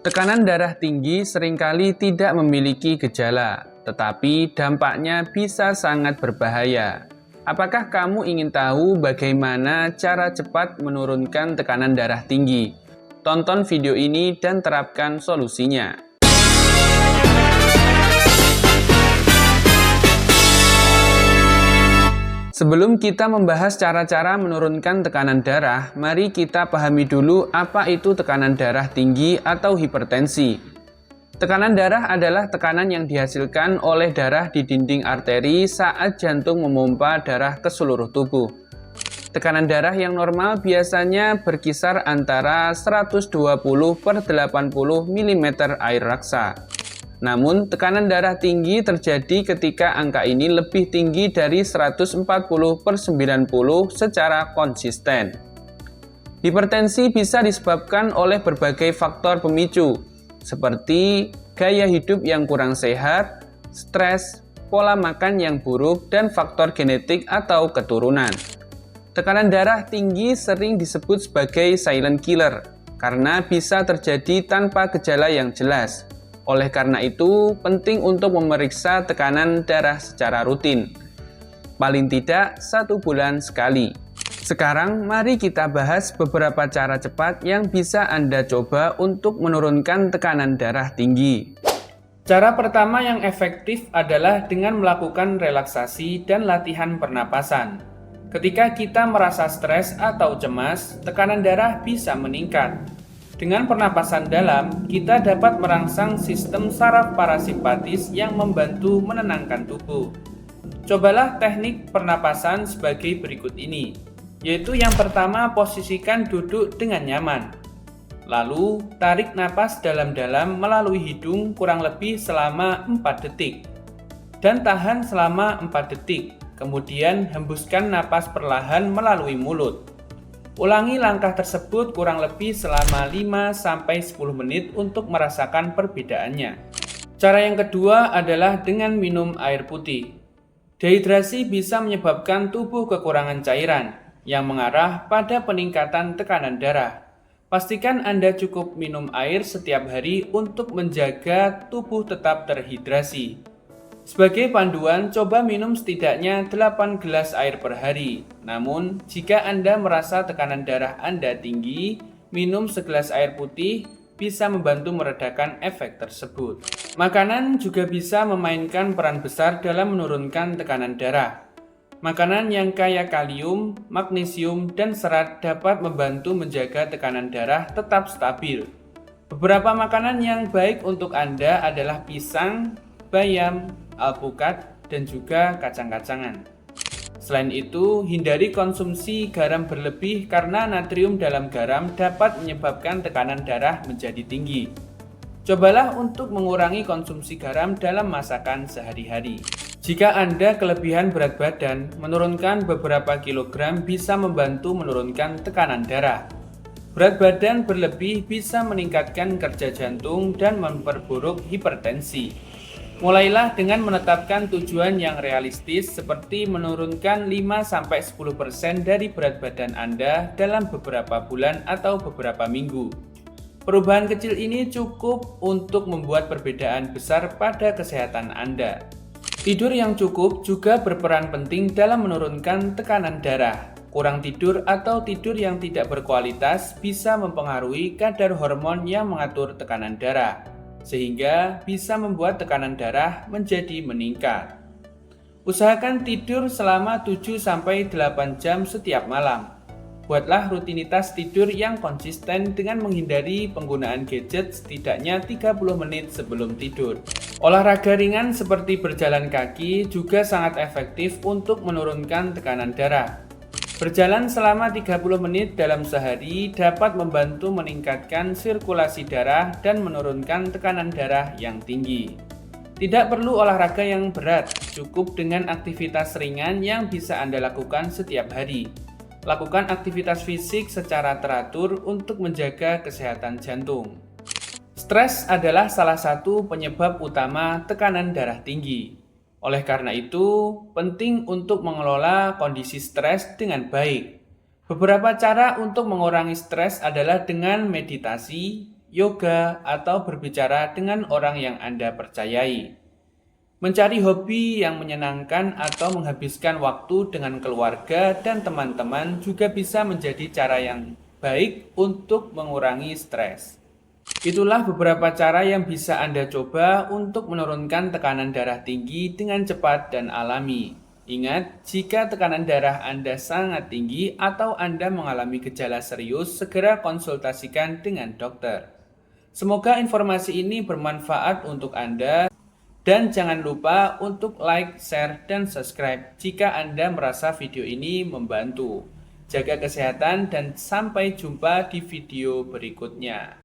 Tekanan darah tinggi seringkali tidak memiliki gejala, tetapi dampaknya bisa sangat berbahaya. Apakah kamu ingin tahu bagaimana cara cepat menurunkan tekanan darah tinggi? Tonton video ini dan terapkan solusinya. Sebelum kita membahas cara-cara menurunkan tekanan darah, mari kita pahami dulu apa itu tekanan darah tinggi atau hipertensi. Tekanan darah adalah tekanan yang dihasilkan oleh darah di dinding arteri saat jantung memompa darah ke seluruh tubuh. Tekanan darah yang normal biasanya berkisar antara 120/80 mm air raksa. Namun, tekanan darah tinggi terjadi ketika angka ini lebih tinggi dari 140/90 secara konsisten. Hipertensi bisa disebabkan oleh berbagai faktor pemicu, seperti gaya hidup yang kurang sehat, stres, pola makan yang buruk, dan faktor genetik atau keturunan. Tekanan darah tinggi sering disebut sebagai silent killer, karena bisa terjadi tanpa gejala yang jelas. Oleh karena itu, penting untuk memeriksa tekanan darah secara rutin, paling tidak 1 bulan sekali. Sekarang, mari kita bahas beberapa cara cepat yang bisa Anda coba untuk menurunkan tekanan darah tinggi. Cara pertama yang efektif adalah dengan melakukan relaksasi dan latihan pernapasan. Ketika kita merasa stres atau cemas, tekanan darah bisa meningkat. Dengan pernapasan dalam, kita dapat merangsang sistem saraf parasimpatis yang membantu menenangkan tubuh. Cobalah teknik pernapasan sebagai berikut ini, yaitu yang pertama, posisikan duduk dengan nyaman. Lalu, tarik napas dalam-dalam melalui hidung kurang lebih selama 4 detik. Dan tahan selama 4 detik, kemudian hembuskan napas perlahan melalui mulut. Ulangi langkah tersebut kurang lebih selama 5-10 menit untuk merasakan perbedaannya. Cara yang kedua adalah dengan minum air putih. Dehidrasi bisa menyebabkan tubuh kekurangan cairan, yang mengarah pada peningkatan tekanan darah. Pastikan Anda cukup minum air setiap hari untuk menjaga tubuh tetap terhidrasi. Sebagai panduan, coba minum setidaknya 8 gelas air per hari. Namun, jika Anda merasa tekanan darah Anda tinggi, minum segelas air putih bisa membantu meredakan efek tersebut. Makanan juga bisa memainkan peran besar dalam menurunkan tekanan darah. Makanan yang kaya kalium, magnesium, dan serat dapat membantu menjaga tekanan darah tetap stabil. Beberapa makanan yang baik untuk Anda adalah pisang, bayam, alpukat, dan juga kacang-kacangan. Selain itu, hindari konsumsi garam berlebih karena natrium dalam garam dapat menyebabkan tekanan darah menjadi tinggi. Cobalah untuk mengurangi konsumsi garam dalam masakan sehari-hari. Jika Anda kelebihan berat badan, menurunkan beberapa kilogram bisa membantu menurunkan tekanan darah. Berat badan berlebih bisa meningkatkan kerja jantung dan memperburuk hipertensi. Mulailah dengan menetapkan tujuan yang realistis seperti menurunkan 5-10% dari berat badan Anda dalam beberapa bulan atau beberapa minggu. Perubahan kecil ini cukup untuk membuat perbedaan besar pada kesehatan Anda. Tidur yang cukup juga berperan penting dalam menurunkan tekanan darah. Kurang tidur atau tidur yang tidak berkualitas bisa mempengaruhi kadar hormon yang mengatur tekanan darah, sehingga bisa membuat tekanan darah menjadi meningkat. Usahakan tidur selama 7-8 jam setiap malam. Buatlah rutinitas tidur yang konsisten dengan menghindari penggunaan gadget setidaknya 30 menit sebelum tidur. Olahraga ringan seperti berjalan kaki juga sangat efektif untuk menurunkan tekanan darah. Berjalan selama 30 menit dalam sehari dapat membantu meningkatkan sirkulasi darah dan menurunkan tekanan darah yang tinggi. Tidak perlu olahraga yang berat, cukup dengan aktivitas ringan yang bisa Anda lakukan setiap hari. Lakukan aktivitas fisik secara teratur untuk menjaga kesehatan jantung. Stres adalah salah satu penyebab utama tekanan darah tinggi. Oleh karena itu, penting untuk mengelola kondisi stres dengan baik. Beberapa cara untuk mengurangi stres adalah dengan meditasi, yoga, atau berbicara dengan orang yang Anda percayai. Mencari hobi yang menyenangkan atau menghabiskan waktu dengan keluarga dan teman-teman juga bisa menjadi cara yang baik untuk mengurangi stres. Itulah beberapa cara yang bisa Anda coba untuk menurunkan tekanan darah tinggi dengan cepat dan alami. Ingat, jika tekanan darah Anda sangat tinggi atau Anda mengalami gejala serius, segera konsultasikan dengan dokter. Semoga informasi ini bermanfaat untuk Anda dan jangan lupa untuk like, share, dan subscribe jika Anda merasa video ini membantu. Jaga kesehatan dan sampai jumpa di video berikutnya.